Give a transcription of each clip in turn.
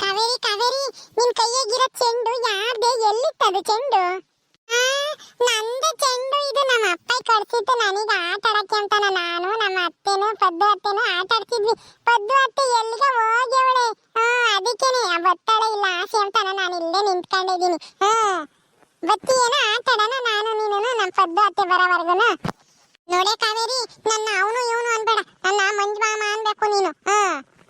ಕಾವೇರಿ ಕಾವೇರಿ, ನಿನ್ ಕೈಯಾಗಿರೋ ಚೆಂಡು ಯಾರ್ದೆ? ಎಲ್ಲಿತ್ತದು ಚೆಂಡು? ನಂದ ಚೆಂಡು ಇದು. ನಮ್ಮ ಅಪ್ಪ ಕಳ್ಸಿತ್ತು ನನಗೆ ಆಟ ಆಡಕ್ಕೆ ಅಂತಾನ. ನಾನು ನಮ್ಮ ಅತ್ತೆನು ಪದ್ದು ಅತ್ತೆನು ಆಟ ಆಡ್ತಿದ್ವಿ. ಪದ್ದು ಅತ್ತೆ ಎಲ್ಲಿಗೆ ಹೋಗ್ಯವಳೆ. ಅದಕ್ಕೇನೆ ಬತ್ತಾಳೆ ಇಲ್ಲ ಆಸೆ ಅಂತಾನ. ನಾನು ಇಲ್ಲೇ ನಿಂತ್ಕೊಂಡಿದ್ದೀನಿ. ಬತ್ತಿ ಏನೋ ಆಟ ಆಡೋಣ ನಾನು ನೀನು, ನಮ್ಮ ಪದ್ದು ಅತ್ತೆ ಬರೋವರೆಗುನು. ನೋಡೆ ಕಾವೇರಿ, ನನ್ನ ಅವನು ಇವನು ಅನ್ಬೇಡ, ನನ್ನ ಮಂಜು ಮಾಮ ಅನ್ಬೇಕು ನೀನು.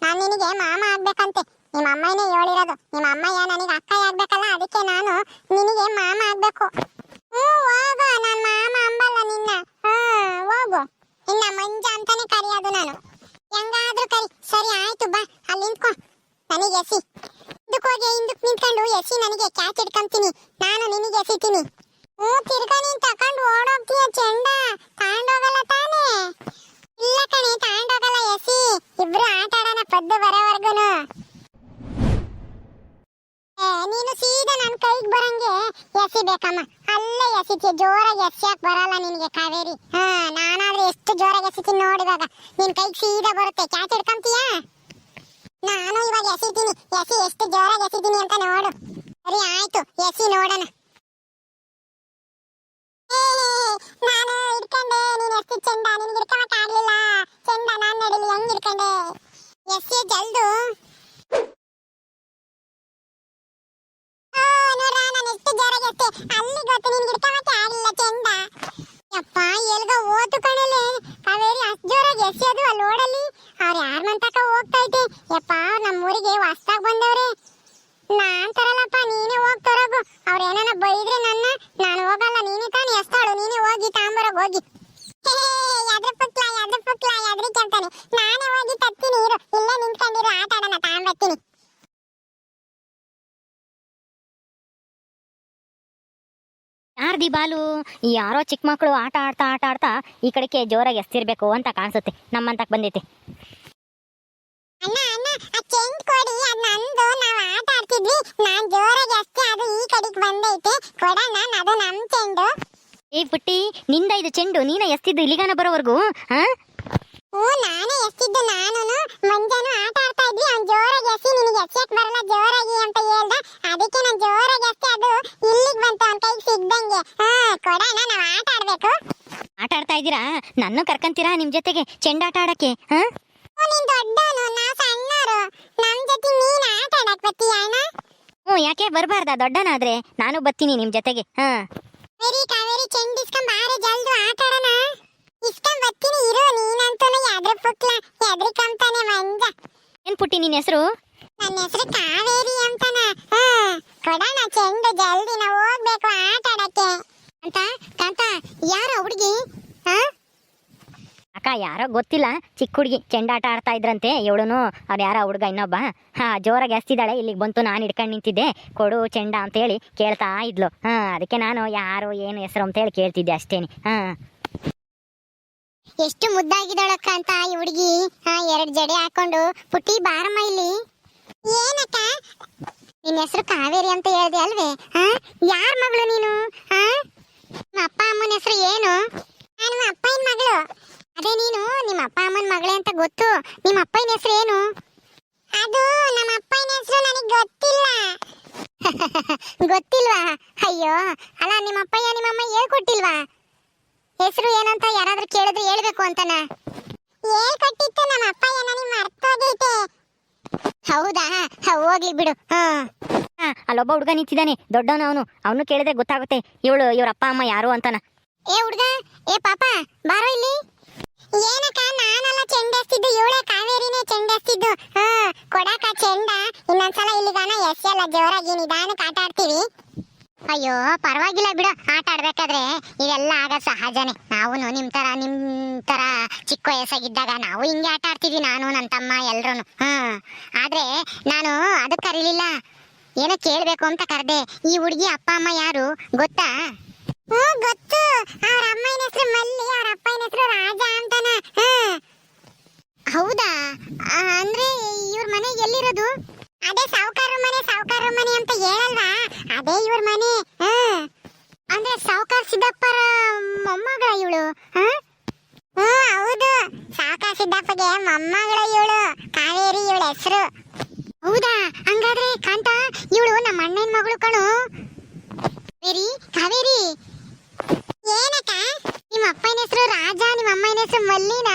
ನಾನು ನಿನಗೆ ಮಾಮ ಆಗ್ಬೇಕಂತೆ. ನಿಮ್ಮ ಅಮ್ಮನೇ ಹೇಳಿರೋದು. ನಿಮ್ಮ ಅಮ್ಮಯ್ಯ ನನಗೆ ಅಕ್ಕ ಆಗ್ಬೇಕಲ್ಲ, ಅದಕ್ಕೆ ನಾನು ನಿನಗೆ ಮಾಮ ಆಗ್ಬೇಕು. ಹೋಗು, ನಾನು ಮಾಮ ಅಂಬಲ್ಲ ನಿನ್ನ. ಹೋಗು, ಇನ್ನ ಮಂಜ ಅಂತಾನೆ ಕರೆಯೋದು ನಾನು. ಹೆಂಗಾದ್ರೂ ಕರಿ. ಸರಿ ಆಯ್ತು, ಬಾ ಅಲ್ಲಿ ನಿಂತ್ಕೊ. ನನಗೆ ಎಸಿ ಹಿಂದಕ್ಕೆ ಹೋಗಿ ಹಿಂದಕ್ಕೆ ನಿಂತ್ಕೊಂಡು ಎಸಿ. ನನಗೆ ಕ್ಯಾಚ್ ಹಿಡ್ಕೊಂತೀನಿ, ನಾನು ನಿನಗೆ ಎಸಿತೀನಿ. ತಿರ್ಗಾ ನೀನ್ ತಕೊಂಡು ಓಡೋಗ್ತೀಯ ಚೆಂಡ. ತಾಂಡೋಗಲ್ಲ ತಾನೇ? ಇಲ್ಲ ಕಣೆ, ತಾಂಡೋಗಲ್ಲ. ಎಸಿ, ಇಬ್ರು ಆಟ ಆಡೋಣ ಪದ್ದು ಬರೋವರ್ಗುನು. ನೀನು ಸೀದಾ ನನ್ನ ಕೈಗೆ ಬರಂಗೆ ಎಸಿಬೇಕಮ್ಮ. ಅಲ್ಲೇ ಎಸಿತೀಯ. ಜೋರಾಗಿ ಎಸಿಯಾಕ್ ಬರಲ್ಲ ನಿನಗೆ ಕಾವೇರಿ. ನಾನಾದ್ರೆ ಎಷ್ಟು ಜೋರಾಗಿ ಎಸಿತೀನಿ ನೋಡಿವಾಗ. ನಿನ್ ಕೈಗೆ ಸೀದಾ ಬರುತ್ತೆ. ಕ್ಯಾಚ್ ಹಿಡ್ಕೊಂತೀಯ? ನಾನು ಇವಾಗ ಎಸಿತೀನಿ. ಎಸಿ ಎಷ್ಟು ಜೋರಾಗಿ ಎಸಿತೀನಿ ಅಂತ ನೋಡು. ಸರಿ ಆಯ್ತು, ಎಸಿ ನೋಡೋಣ. ನಾನು ಹಿಡ್ಕೊಂಡೆ. ನೀನ್ ಎಸಿ ಚೆಂಡ ನಿನ್ಗೆ ಹಿಡ್ಕೊಳಕ್ ಆಗ್ಲಿಲ್ಲ. ಚೆಂಡ ನಾನ್ ನಡಿಲಿ, ಹೆಂಗ್ ಹಿಡ್ಕೊಂಡೆ? ಎಸಿ ಜಲ್ದು. ನೋಡ್ರ, ನಾನು ಎಷ್ಟು ಜೋರಾಗಿ ಎಸ್ತೆ. ಅಲ್ಲಿ ಗೊತ್ತು ನಿನ್ಗೆ ಹಿಡ್ಕೊಳಕ್ಕೆ ಆಗ್ಲಿಲ್ಲ ಚೆಂಡ. ಯಪ್ಪ, ಎಲ್ಗ ಓತು ಕಣಲೆ ಕಾವೇರಿ. ಅಷ್ಟು ಜೋರಾಗಿ ಎಸೆಯೋದು ಅಲ್ಲಿ ಓಡಲ್ಲಿ. ಅವ್ರು ಯಾರ ಮಂತಕ ಹೋಗ್ತೈತೆ? ಯಪ್ಪ, ನಮ್ಮೂರಿಗೆ ಹೊಸ್ದಾಗ್ ಬಂದವ್ರೆ. ನಾನ್ ತರಲ್ಲಪ್ಪ, ನೀನೇ ಹೋಗ್ ತರೋಗು. ಅವ್ರು ಏನಾನ ಬೈದ್ರೆ ನನ್ನ, ನಾನು ಹೋಗಲ್ಲ. ನೀನೇ ತಾನೇ ಎಸ್ತಾಳು, ನೀನೇ ಹೋಗಿ ತಾಂಬರೋಗ್ ಹೋಗಿ. ಎದ್ರ ಪುಕ್ಲ ಎದ್ರಿಕೆ ಅಂತಾನೆ. ನಾನೇ ಹೋಗಿ ತತ್ತೀನಿ ಇರು. ಇಲ್ಲೇ ನಿಂತ್ಕೊಂಡಿರು, ಆಟ ಆಡೋಣ, ತಾಂಬತ್ತೀನಿ. ಯಾರ್ದಿ ಬಾಲು? ಈ ಯಾರೋ ಚಿಕ್ಕ ಮಕ್ಕಳು ಆಟ ಆಡ್ತಾ ಈ ಕಡೆಗೆ ಜೋರಾಗಿ ಎಸ್ತಿರ್ಬೇಕು ಅಂತ ಕಾಣಿಸುತ್ತೆ. ನಮ್ಮಂತಕ್ ಬಂದೈತೆ. ಅಣ್ಣ ಅಣ್ಣ, ಆ ಚೆಂಡ್ ಕೊಡಿ, ಅದು ನಂದು. ನಾವು ಆಟ ಆಡ್ತಿದ್ವಿ, ನಾನ್ ಜೋರಾಗಿ ಎಸ್ತೆ, ಅದು ಈ ಕಡೆಗೆ ಬಂದೈತೆ. ಕೊಡೋಣ, ಅದು ನಮ್ ಚೆಂಡು. ಏ ಪುಟ್ಟಿ, ನಿಂದ ಇದು ಚೆಂಡು. ನೀನ ಎಸ್ತಿದ್ದು ಇಲ್ಲಿಗಾನ ಬರೋವರೆಗೂ? ನಾನೇ ಎಸ್ತಿದ್ದು. ನಾನು ಮಂಜಾನು ಆಟ ಆಡ್ತಾ ಇದ್ವಿ. ಅವ್ನು ಜೋರಾಗಿ ಎಸಿ, ನಿನಗೆ ಎಸ್ಯಕ್ ಬರಲ್ಲ ಜೋರಾಗಿ ಅಂತ ಹೇಳ್ದ. ಅದಕ್ಕೆ ನಾನು ಜೋರಾಗಿ ಎಸ್ತೆ, ಅದು ಇಲ್ಲಿಗೆ ಬಂತು ಅವ್ನ ಕೈಗೆ ಸಿಗ್ದಂಗೆ. ಕೊಡೋಣ, ನಾವು ಆಟ ಆಡ್ಬೇಕು. ಆಟ ಆಡ್ತಾ ಇದ್ದೀರಾ? ನನ್ನ ಕರ್ಕಂತೀರಾ ನಿಮ್ ಜೊತೆಗೆ ಚೆಂಡಾಟ ಆಡಕ್ಕೆ? ನೀನ್ ದೊಡ್ಡವನು, ನಾವು ಸಣ್ಣವರು. ನಮ್ ಜೊತೆ ನೀನ್ ಆಟ ಆಡಕ್ ಬರ್ತೀಯ ಅಣ್ಣ? ಯಾಕೆ ಬರ್ಬಾರ್ದಾ? ದೊಡ್ಡನಾದ್ರೆ ನಾನು ಬರ್ತೀನಿ ನಿಮ್ ಜೊತೆಗೆ. ಕಾವೇರಿ, ಚೆಂಡ್ ಇಸ್ಕೊಂಡ್ ಬಾರೆ, ಜಲ್ದು ಆಟ ಆಡೋಣ. ಇಸ್ಕೊಂಡ್ ಬರ್ತೀನಿ ಇರು. ನೀನಂತೂ ಎದ್ರ ಪುಕ್ಲ ಎದ್ರಿಕಂತಾನೆ ಮಂಜ. ಏನ್ ಪುಟ್ಟಿ ನಿನ್ ಹೆಸರು? ನನ್ನ ಹೆಸರು ಕಾವೇರಿ ಅಂತಾನ. ಕೊಡೋಣ ಚೆಂಡು, ಜಲ್ದಿ ನಾವು ಹೋಗ್ಬೇಕು ಆಟ ಆಡಕ್ಕೆ. ಅಂತ ಕಾಂತ, ಯಾರ ಹುಡುಗಿ? ಅಕ್ಕ, ಯಾರೋ ಗೊತ್ತಿಲ್ಲ, ಚಿಕ್ಕ ಹುಡುಗಿ ಚೆಂಡಾಟ ಆಡ್ತಾ ಇದ್ರಂತೆ. ಇವಳುನು ಅವ್ರು ಯಾರ ಹುಡುಗ ಇನ್ನೊಬ್ಬ. ಜೋರಾಗಿ ಎಸ್ತಿದ್ದಾಳೆ. ಇಲ್ಲಿಗೆ ಬಂತು, ನಾನು ಹಿಡ್ಕೊಂಡು ನಿಂತಿದ್ದೆ. ಕೊಡು ಚೆಂಡ ಅಂತೇಳಿ ಕೇಳ್ತಾ ಇದ್ಲು. ಅದಕ್ಕೆ ನಾನು ಯಾರು ಏನು ಹೆಸರು ಅಂತೇಳಿ ಕೇಳ್ತಿದ್ದೆ ಅಷ್ಟೇನಿ. ಎಷ್ಟು ಮುದ್ದಾಗಿದ್ದಾಳಕ್ಕ ಅಂತ ಈ ಹುಡುಗಿ. ಎರಡು ಜಡೆ ಹಾಕೊಂಡು. ಪುಟ್ಟಿ ಬಾರಮ್ಮ ಇಲ್ಲಿ. ಏನಕ್ಕ? ನಿನ್ನ ಹೆಸರು ಕಾವೇರಿ ಅಂತ ಹೇಳ್ದೆ ಅಲ್ವೇ? ಯಾರ ಮಗಳು ನೀನು? ನಿಮ್ಮ ಅಪ್ಪ ಅಮ್ಮನ ಹೆಸರು ಏನು? ನಾನು ಅಪ್ಪನ ಮಗಳು. ಅದೇ ನೀನು ನಿಮ್ಮ ಅಪ್ಪ ಅಮ್ಮನ ಮಗಳೇ ಅಂತ ಗೊತ್ತು. ನಿಮ್ಮ ಅಪ್ಪನ ಹೆಸರು ಏನು? ಅದು ನಮ್ಮ ಅಪ್ಪನ ಹೆಸರು ನನಗೆ ಗೊತ್ತಿಲ್ಲ. ಗೊತ್ತಿಲ್ವಾ? ಅಯ್ಯೋ, ಅಲ್ಲ ನಿಮ್ಮ ಅಪ್ಪಯ್ಯ ನಿಮ್ಮ ಅಮ್ಮ ಹೇಳ್ಕೊಟ್ಟಿಲ್ವಾ ಹೆಸರು ಏನಂತ? ಯಾರಾದ್ರೂ ಕೇಳಿದ್ರೆ ಹೇಳ್ಬೇಕು ಅಂತನ ಹೇಳ್ಕೊಟ್ಟಿತ್ತು ನಮ್ಮ ಅಪ್ಪಯ್ಯ, ನನಗೆ ಮರ್ತೋಗೈತೆ. ಹೌದಾ? ಹೋಗ್ಲಿ ಬಿಡು. ಅಲ್ಲೊಬ್ಬ ಹುಡುಗ ನಿಂತಿದ್ದಾನೆ, ದೊಡ್ಡವನು. ಅವನು ಕೇಳಿದ್ರೆ ಗೊತ್ತಾಗುತ್ತೆ ಇವ್ರ ಅಪ್ಪ ಅಮ್ಮ ಯಾರು ಅಂತಾನ. ಏ ಹುಡುಗ, ಏ ಪಾಪ, ಬಾರೋ ಇಲ್ಲಿ. ಏನಕ್ಕ? ನಾನೆಲ್ಲ ಚೆಂಡೆಸ್ತಿದ್ದು, ಇವಳೆ ಕಾವೇರಿನೇ ಚೆಂಡೆಸ್ತಿದ್ದು. ಕೊಡಾಕ ಚೆಂಡ. ಇನ್ನೊಂದ್ಸಲ ಇಲ್ಲಿಗಾನ ಎಸ್ಯಲ್ಲ, ಜೋರಾಗಿ ನಿಧಾನಕ್ಕೆ ಆಟ ಆಡ್ತೀವಿ. ಅಯ್ಯೋ ಪರವಾಗಿಲ್ಲ ಬಿಡು. ಆಟ ಆಡ್ಬೇಕಾದ್ರೆ ಇವೆಲ್ಲ ಆಗೋದು ಸಹಜನೇ. ನಾವು ನಿಮ್ ತರ ಚಿಕ್ಕ ವಯಸ್ಸಾಗಿದ್ದಾಗ ನಾವು ಹಿಂಗೆ ಆಟ ಆಡ್ತಿದ್ವಿ, ನಾನು ನನ್ನ ತಮ್ಮ ಎಲ್ರು. ಆದ್ರೆ ನಾನು ಅದಕ್ಕೆ ಕರೀಲಿಲ್ಲ, ಏನೋ ಕೇಳ್ಬೇಕು ಅಂತ ಕರೆದೆ. ಈ ಹುಡುಗಿ ಅಪ್ಪ ಅಮ್ಮ ಯಾರು ಗೊತ್ತಾ? ಗೊತ್ತು. ಅವ್ರ ಅಮ್ಮನ ಹೆಸರು ಮಲ್ಲಿ, ಅವ್ರ ಅಪ್ಪನ ಹೆಸರು ರಾಜ ಅಂತಾನ. ಹೌದಾ? ಅಂದ್ರೆ ಇವ್ರ ಮನೆ ಎಲ್ಲಿರೋದು? ಅದೇ ಸಾವುಕಾರ ಮನೆ ಅಂತ ಹೇಳಲ್ವಾ, ಅದೇ ಇವ್ರ ಮನೆ. ಅಂದ್ರೆ ಸಾವುಕಾರ ಸಿದ್ದಪ್ಪರ ಮೊಮ್ಮಗಳ ಇವಳು. ಹೌದು, ಸಾವುಕಾರ ಸಿದ್ದಪ್ಪಗೆ ಮೊಮ್ಮಗಳ ಇವಳು ಕಾವೇರಿ, ಇವಳ ಹೆಸರು. ಹೌದಾ? ಹಂಗಾದ್ರೆ ಕಾಂತ ಇವಳು ನಮ್ಮ ಅಣ್ಣನ ಮಗಳು ಕಣು. ಕಾವೇರಿ, ಕಾವೇರಿ. ಏನಕ್ಕ? ನಿಮ್ಮ ಅಪ್ಪನ ಹೆಸರು ರಾಜ, ನಿಮ್ಮ ಅಮ್ಮನ ಹೆಸರು ಮಲ್ಲಿನಾ?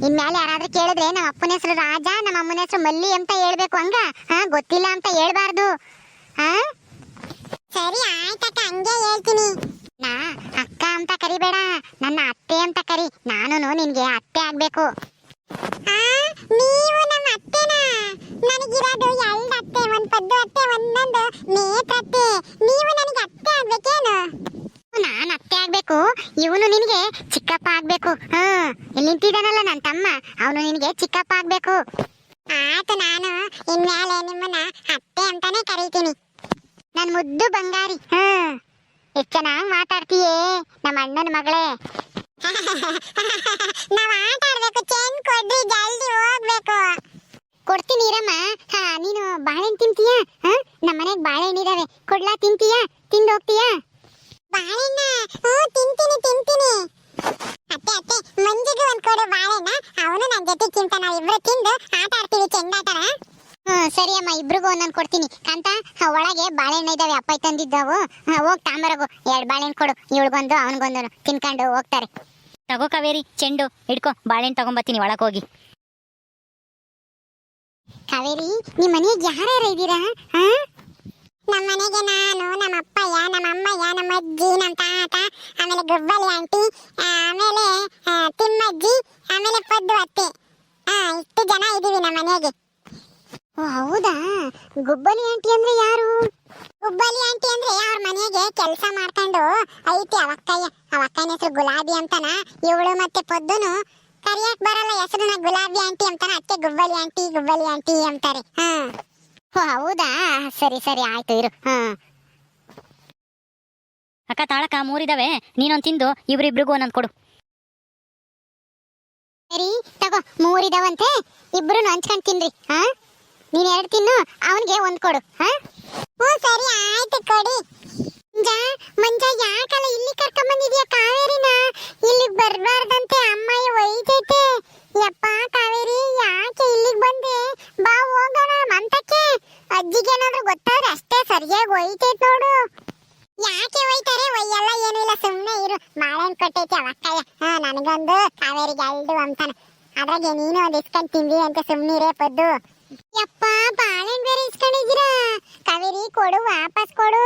ಇನ್ಮೇಲೆ ಯಾರಾದ್ರೂ ಕೇಳಿದ್ರೆ ನಮ್ಮ ಅಪ್ಪನ ಹೆಸರು ರಾಜ, ನಮ್ಮ ಅಮ್ಮನ ಹೆಸರು ಮಲ್ಲಿ ಅಂತ ಹೇಳ್ಬೇಕು. ಹಂಗ ಗೊತ್ತಿಲ್ಲ ಅಂತ ಹೇಳ್ಬಾರ್ದು. ಸರಿ ಆಯ್ತಕ್ಕ, ಹಂಗೆ ಹೇಳ್ತೀನಿ. ನಾ ಅಕ್ಕ ಅಂತ ಕರಿಬೇಡ, ನನ್ನ ಅತ್ತೆ ಅಂತ ಕರಿ. ನಾನು ನಿನ್ಗೆ ಅತ್ತೆ ಆಗ್ಬೇಕು. ನೀವು ನಮ್ಮ ಅತ್ತೆನಾ? ನನಗಿರೋದು ಎರಡು ಅತ್ತೆ, ಒಂದ್ ಪದ್ದು ಅತ್ತೆ, ಒಂದೊಂದು ನೇತ್ರತ್ತೆ. ನೀವು ನನಗೆ ಅತ್ತೆ ಆಗ್ಬೇಕೇನು? ನಾನ್ ಅತ್ತೆ ಆಗ್ಬೇಕು, ಇವನು ನಿನಗೆ ಚಿಕ್ಕಪ್ಪ ಆಗ್ಬೇಕು. ಇಲ್ಲಿ ನಿಂತಿದ್ದಾನಲ್ಲ ನನ್ನ ತಮ್ಮ, ಅವನು ನಿನಗೆ ಚಿಕ್ಕಪ್ಪ ಆಗ್ಬೇಕು. ಆಯ್ತು, ನಾನು ಇನ್ಮೇಲೆ ನಿಮ್ಮನ್ನ ಅತ್ತೆ ಅಂತಾನೆ ಕರೀತೀನಿ. ನನ್ ಮುದ್ದು ಬಂಗಾರಿ. ಎಷ್ಟ್ ಚೆನ್ನಾಗಿ ಮಾತಾಡ್ತೀಯೇ ನಮ್ಮ ಅಣ್ಣನ ಮಗಳೇ. ನಾವ್ ಆಟ ಆಡ್ಬೇಕು, ಚೆಂಡ್ ಕೊಡ್ರಿ, ಜಲ್ದಿ ಹೋಗ್ಬೇಕು. ಕೊಡ್ತೀನಿ ಇರಮ್ಮ. ನೀನು ಬಾಳೆಹಣ್ಣು ತಿಂತೀಯಾ? ನಮ್ಮ ಮನೆಗ್ ಬಾಳೆಹಣ್ಣು ಇದಾವೆ, ಕೊಡ್ಲಾ? ತಿಂತೀಯಾ? ತಿಂದು ಹೋಗ್ತೀಯಾ? ಬಾಳೆಹಣ್ಣ? ತಿಂತೀನಿ. ಅತ್ತೆ ಅತ್ತೆ, ಮಂಜಿಗೆ ಒಂದ್ ಕೊಡು ಬಾಳೆಹಣ್ಣ. ಅವನು ನನ್ ಜೊತೆ ತಿಂತ, ನಾವಿಬ್ರು ತಿಂದು ಆಟ ಆಡ್ತೀವಿ, ಚೆಂಡಾಟನ. ಸರಿ ಅಮ್ಮ, ಇಬ್ರಿಗೂ ಒಂದೊಂದು ಕೊಡ್ತೀನಿ. ಕಾಂತ, ಒಳಗೆ ಬಾಳೆಹಣ್ಣು ಇದಾವೆ, ಅಪ್ಪ ತಂದಿದ್ದಾವು. ಹೋಗ್ ತಾಂಬರಗು, 2 ಬಾಳೆಹಣ್ಣು ಕೊಡು. ಇವಳಿಗೊಂದು ಅವನಿಗೊಂದು ತಿನ್ಕೊಂಡು ಹೋಗ್ತಾರೆ. ತಗೋ ಕಾವೇರಿ, ಚೆಂಡು ಹಿಡ್ಕೊ, ಬಾಳೆಹಣ್ಣು ತಗೊಂಬತ್ತೀನಿ ಒಳಗೆ ಹೋಗಿ. ಕಾವೇರಿ, ನಿಮ್ ಮನೆಗೆ ಯಾರ್ಯಾರು ಇದ್ದೀರಾ? ನಮ್ಮ ಮನೆಗೆ ನಾನು, ನಮ್ಮ ಅಪ್ಪಯ್ಯ, ನಮ್ಮ ಅಮ್ಮಯ್ಯ, ನಮ್ಮ ಅಜ್ಜಿ, ನಮ್ಮ ತಾತ, ಆಮೇಲೆ ಗುಬ್ಬಲಿ ಆಂಟಿ, ಆಮೇಲೆ ತಿಮ್ಮಜ್ಜಿ, ಆಮೇಲೆ ಪದ್ದು ಅತ್ತೆ. ಇಷ್ಟು ಜನ ಇದೀವಿ ನಮ್ಮ ಮನೆಗೆ. ಓ ಹೌದಾ? ಗುಬ್ಬಲಿ ಆಂಟಿ ಅಂದ್ರೆ ಯಾರು? ಗುಬ್ಬಲಿ ಆಂಟಿ ಅಂದ್ರೆ ಅವ್ರ ಮನೆಗೆ ಕೆಲಸ ಮಾಡ್ಕೊಂಡು ಐತಿ ಅವಕ್ಕಯ್ಯ. ಅವಕ್ಕನ ಹೆಸರು ಗುಲಾಬಿ ಅಂತನ. ಇವಳು ಮತ್ತೆ ಪದ್ದುನು ಕರಿಯಕ್ ಬರಲ್ಲ ಹೆಸರನ್ನ, ಗುಲಾಬಿ ಆಂಟಿ ಅಂತಾನ. ಅದಕ್ಕೆ ಗುಬ್ಬಲಿ ಆಂಟಿ ಅಂತಾರೆ. ಓ ಹೌದಾ? ಸರಿ ಸರಿ, ಆಯ್ತು ಇರು. ಅಕ್ಕ ತಾಳಕ್ಕ, 3 ಇದಾವೆ, ನೀನೊಂದು ತಿಂದು ಇಬ್ರಿಬ್ರಿಗೂ ಒಂದೊಂದು ಕೊಡು. ಸರಿ ತಗೋ, 3 ಇದಾವಂತೆ, ಇಬ್ರು ಹಂಚ್ಕೊಂಡ್ ತಿನ್ರಿ. ನೀನ್ 2 ತಿನ್ನು, ಅವನ್ಗೆ 1 ಕೊಡು. ಸರಿ ಆಯ್ತು, ಕೊಡಿ. ಮಂಜ, ಯಾಕಲ್ಲ ಇಲ್ಲಿ ಕರ್ಕೊಂಡ್ ಬಂದಿದ್ಯಾ ಕಾವೇರಿನ? ಇಲ್ಲಿ ಬರ್ಬಾರ್ದಂತೆ, ಅಮ್ಮಯ್ಯ ಒಯ್ತೈತೆ. ಯಪ್ಪ ಕಾವೇರಿ, ಯಾಕೆ ಇಲ್ಲಿಗೆ ಬಂದೆ? ಬಾ ಹೋಗೋಣ ಮಂತಕ್ಕೆ. ಅಜ್ಜಿಗೆ ಏನಾದ್ರು ಗೊತ್ತಾದ್ರೆ ಅಷ್ಟೇ, ಸರಿಯಾಗಿ ಒಯ್ತೈತೆ ನೋಡು. ಯಾಕೆ ಒಯ್ತಾರೆ? ಒಯ್ಯಲ್ಲ, ಏನೂ ಇಲ್ಲ, ಸುಮ್ನೆ ಇರು. ಬಾಳೆಹಣ್ಣು ಕೊಟ್ಟೈತಿ ಅವಕ್ಕಯ್ಯ. ನನಗೊಂದು, ಕಾವೇರಿಗೆ 2 ಅಂತಾನೆ. ಅದ್ರಾಗೆ ನೀನು ಒಂದು ಇಸ್ಕೊಂಡ್ ತಿಂದಿ ಅಂತ. ಸುಮ್ನಿರೇ ಪದ್ದು. ಯಪ್ಪ, ಬಾಳೆಹಣ್ಣು ಬೇರೆ ಇಸ್ಕೊಂಡಿದ್ದೀರಾ? ಕಾವೇರಿ ಕೊಡು, ವಾಪಸ್ ಕೊಡು.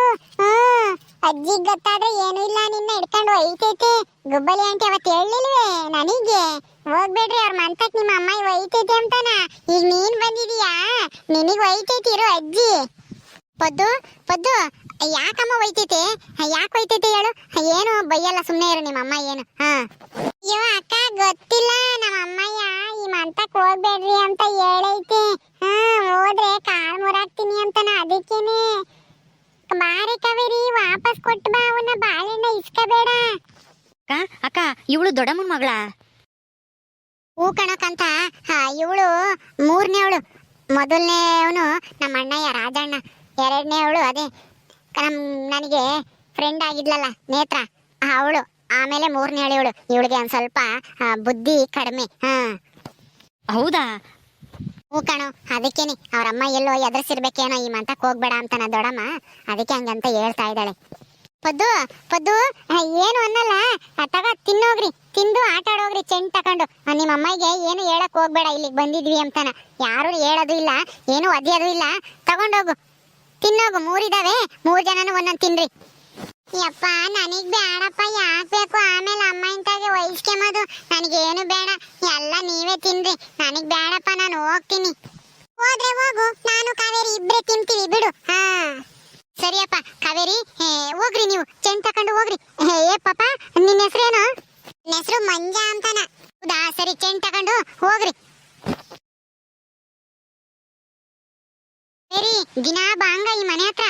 ಅಜ್ಜಿಗೆ ಗೊತ್ತಾದ್ರೆ ಏನೂ ಇಲ್ಲ, ನಿನ್ನ ಹಿಡ್ಕೊಂಡು ಒಯ್ತೈತೆ. ಗುಬ್ಬಲಿ ಆಂಟಿ ಅವತ್ತು ಹೇಳಿಲ್ವೇ ನನಗೆ? ಹೋಗ್ಬೇಡ್ರಿ ಅವ್ರ ಮಂತಕ್, ನಿಮ್ಮ ಅಮ್ಮ ಒಯ್ತೈತೆ ಅಂತಾನ. ಈಗ ನೀನ್ ಬಂದಿದೀಯಾ, ನಿನಗ್ ಒಯ್ತೈತಿ ಇರು ಅಜ್ಜಿ. ಪದ್ದು ಪದ್ದು, ಯಾಕಮ್ಮ ಒಯ್ತೈತೆ? ಯಾಕೆ ಒಯ್ತೈತೆ ಹೇಳು? ಏನು ಬೈಯಲ್ಲ, ಸುಮ್ಮನೆ ಇರು. ನಿಮ್ಮ ಅಮ್ಮ ಏನು? ಅಯ್ಯೋ ಅಕ್ಕ, ಗೊತ್ತಿಲ್ಲ. ನಮ್ಮ ಅಮ್ಮಯ್ಯ ಈ ಮಂತಕ್ ಹೋಗ್ಬೇಡ್ರಿ ಅಂತ ಹೇಳೈತೆ. ಹೋದ್ರೆ ಕಾಲ್ ಮುರಾಕ್ತೀನಿ ಅಂತಾನ. ಅದಕ್ಕೇನೆ ಬಾರಿ ಕಾವೇರಿ, ವಾಪಸ್ ಕೊಟ್ಟು ಬಾ ಅವನ್ನ, ಬಾಳೆಹಣ್ಣ ಇಸ್ಕಬೇಡ. ಅಕ್ಕ, ಇವಳು ದೊಡ್ಡಮ್ಮನ ಮಗಳ? ಹೂ ಕಣಕಂತ. ಇವಳು 3ನೇವಳು. ಮೊದಲನೇವನು ನಮ್ಮ ಅಣ್ಣಯ್ಯ ರಾಜಣ್ಣ. 2ನೇವಳು ಅದೇ ನನಗೆ ಫ್ರೆಂಡ್ ಆಗಿದ್ಲಲ್ಲ ನೇತ್ರ, ಅವಳು. ಆಮೇಲೆ 3ನೇವಳು. ಇವಳಿಗೆ ಒಂದ್ ಸ್ವಲ್ಪ ಬುದ್ಧಿ ಕಡಿಮೆ. ಹೌದಾ? ಹೂ ಕಣು, ಅದಕ್ಕೇನೆ ಅವ್ರಮ್ಮ ಎಲ್ಲೋ ಎದುರಿಸಿರ್ಬೇಕೇನೋ, ಈ ಮಂತಕ್ ಹೋಗ್ಬೇಡ ಅಂತಾನ ದೊಡ್ಡಮ್ಮ. ಅದಕ್ಕೆ ಹಂಗಂತ ಹೇಳ್ತಾ ಇದ್ದಾಳೆ. ಪದ್ದು ಪದ್ದು, ಏನು ಅನ್ನಲ್ಲ, ತಗ ತಿನ್ನೋಗ್ರಿ, ತಿಂದು ಆಟ ಆಡೋಗ್ರಿ ಚೆಂಡ್ ತಕೊಂಡು. ನಿಮ್ಮ ಅಮ್ಮಗೆ ಏನು ಹೇಳಕ್ ಹೋಗ್ಬೇಡ, ಇಲ್ಲಿಗೆ ಬಂದಿದ್ವಿ ಅಂತಾನ. ಯಾರು ಹೇಳೋದು ಇಲ್ಲ, ಏನು ಒದೆಯೋದು ಇಲ್ಲ. ತಗೊಂಡೋಗು, ತಿನ್ನೋಗು. 3 ಇದಾವೆ, 3 ಜನನು ಒಂದೊಂದು ತಿನ್ರಿ. ಯಪ್ಪ, ನನಗ್ ಬೇಡಪ್ಪ, ಯಾಕ್ಬೇಕು? ಆಮೇಲೆ ಅಮ್ಮ ಇಂತಾಗೆ ವಹಿಸ್ಕೆಂಬುದು. ನನಗೇನು ಬೇಡ, ಎಲ್ಲ ನೀವೇ ತಿನ್ರಿ. ನನಗ್ ಬೇಡಪ್ಪ, ನಾನು ಹೋಗ್ತೀನಿ. ಹೋದ್ರೆ ಹೋಗು, ನಾನು ಕಾವೇರಿ ಇಬ್ರೇ ತಿಂತೀವಿ ಬಿಡು. ಸರಿಯಪ್ಪ ಕಾವೇರಿ, ಹೋಗ್ರಿ ನೀವು, ಚೆಂಡ್ ತಕೊಂಡು ಹೋಗ್ರಿ. ಏ ಪಾಪ, ನಿನ್ನ ಹೆಸರೇನು? ನನ್ನ ಹೆಸರು ಮಂಜ ಅಂತಾನ. ಹೌದಾ? ಸರಿ, ಚೆಂಡ್ ತಕೊಂಡು ಹೋಗ್ರಿ. ಸರಿ, ದಿನಾ ಬಾಂಗ ಈ ಮನೆ ಹತ್ರ.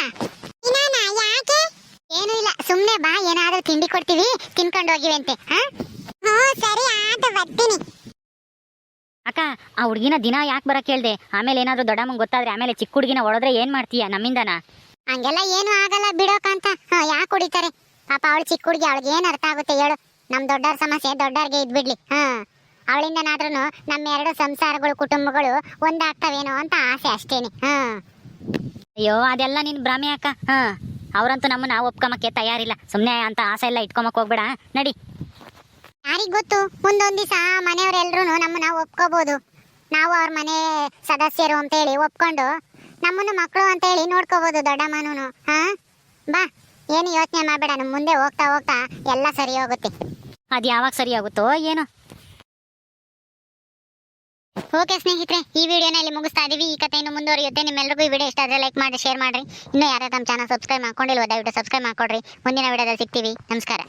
ಯಾಕೆ? ಏನು ಇಲ್ಲ, ಸುಮ್ನೆ ಬಾ, ಏನಾದ್ರೂ ತಿಂಡಿ ಕೊಡ್ತೀವಿ, ತಿನ್ಕೊಂಡು ಹೋಗಿವಂತೆ. ಸರಿ ಆಯ್ತು, ಬರ್ತೀನಿ. ಅಕ್ಕ, ಆ ಹುಡುಗಿನ ದಿನ ಯಾಕೆ ಬರಕ್ ಹೇಳ್ದೆ? ಆಮೇಲೆ ಏನಾದ್ರು ದೊಡ್ಡಮ್ಮಂಗೆ ಗೊತ್ತಾದ್ರೆ ಆಮೇಲೆ ಚಿಕ್ಕ ಹುಡುಗಿನ ಹೊಡೆದ್ರೆ ಏನ್ ಮಾಡ್ತೀಯ ನಮ್ಮಿಂದನ? ಹಂಗೆಲ್ಲ ಏನು ಆಗಲ್ಲ ಬಿಡೋಕಂತ. ಯಾಕೆ ಹೊಡಿತಾರೆ ಪಾಪ? ಅವಳು ಚಿಕ್ಕ ಹುಡುಗಿ, ಅವಳಿಗೆ ಏನ್ ಅರ್ಥ ಆಗುತ್ತೆ ಹೇಳು? ನಮ್ ದೊಡ್ಡವ್ರ ಸಮಸ್ಯೆ ದೊಡ್ಡವ್ರಿಗೆ ಇದ್ಬಿಡ್ಲಿ. ಅವಳಿಂದನಾದ್ರೂ ನಮ್ಮ ಎರಡು ಸಂಸಾರಗಳು ಕುಟುಂಬಗಳು ಒಂದಾಗ್ತವೇನೋ ಅಂತ ಆಸೆ ಅಷ್ಟೇನೆ. ಅಯ್ಯೋ ಅದೆಲ್ಲ ನಿನ್ ಭ್ರಮೆ ಅಕ್ಕ. ಅವ್ರಂತೂ ನಮ್ಮನ್ನ ಒಪ್ಕೊಂಬಕ್ಕೆ ತಯಾರಿಲ್ಲ. ಸುಮ್ಮನೆ ಅಂತ ಆಸೆ ಎಲ್ಲ ಇಟ್ಕೊಂಬಕ್ ಹೋಗ್ಬೇಡ, ನಡಿ. ಯಾರಿಗ್ ಗೊತ್ತು, ಮುಂದೊಂದ್ ದಿವಸ ಮನೆಯವರೆಲ್ರು ನಮ್ಮನ್ನ ಒಪ್ಕೋಬಹುದು. ನಾವು ಅವ್ರ ಮನೆ ಸದಸ್ಯರು ಅಂತೇಳಿ ಒಪ್ಕೊಂಡು ನಮ್ಮನ್ನ ಮಕ್ಕಳು ಅಂತೇಳಿ ನೋಡ್ಕೋಬಹುದು ದೊಡ್ಡಮ್ಮನೂ. ಬಾ, ಏನು ಯೋಚನೆ ಮಾಡಬೇಡ, ನಮ್ಮ ಮುಂದೆ ಹೋಗ್ತಾ ಹೋಗ್ತಾ ಎಲ್ಲ ಸರಿ ಹೋಗುತ್ತೆ. ಅದು ಯಾವಾಗ ಸರಿ ಆಗುತ್ತೋ ಏನೋ. ಓಕೆ ಸ್ನೇಹಿತರೆ, ಈ ವಿಡಿಯೋನ ಇಲ್ಲಿ ಮುಗಿಸ್ತಾ ಇದೀವಿ. ಈ ಕಥೆ ಇನ್ನು ಮುಂದುವರಿಯುತ್ತೆ. ನಿಮ್ಮೆಲ್ಲರಿಗೂ ಈ ವಿಡಿಯೋ ಇಷ್ಟ ಆದರೆ ಲೈಕ್ ಮಾಡಿ, ಶೇರ್ ಮಾಡ್ರಿ. ಇನ್ನೂ ಯಾರು ನಮ್ಮ ಚಾನಲ್ ಸಬ್ಸ್ಕ್ರೈಬ್ ಮಾಡ್ಕೊಂಡಿಲ್ವೋ ದಯವಿಟ್ಟು ಸಬ್ಸ್ಕ್ರೈಬ್ ಮಾಡ್ಕೊಡ್ರಿ. ಮುಂದಿನ ವಿಡಿಯೋದಲ್ಲಿ ಸಿಗ್ತೀವಿ. ನಮಸ್ಕಾರ.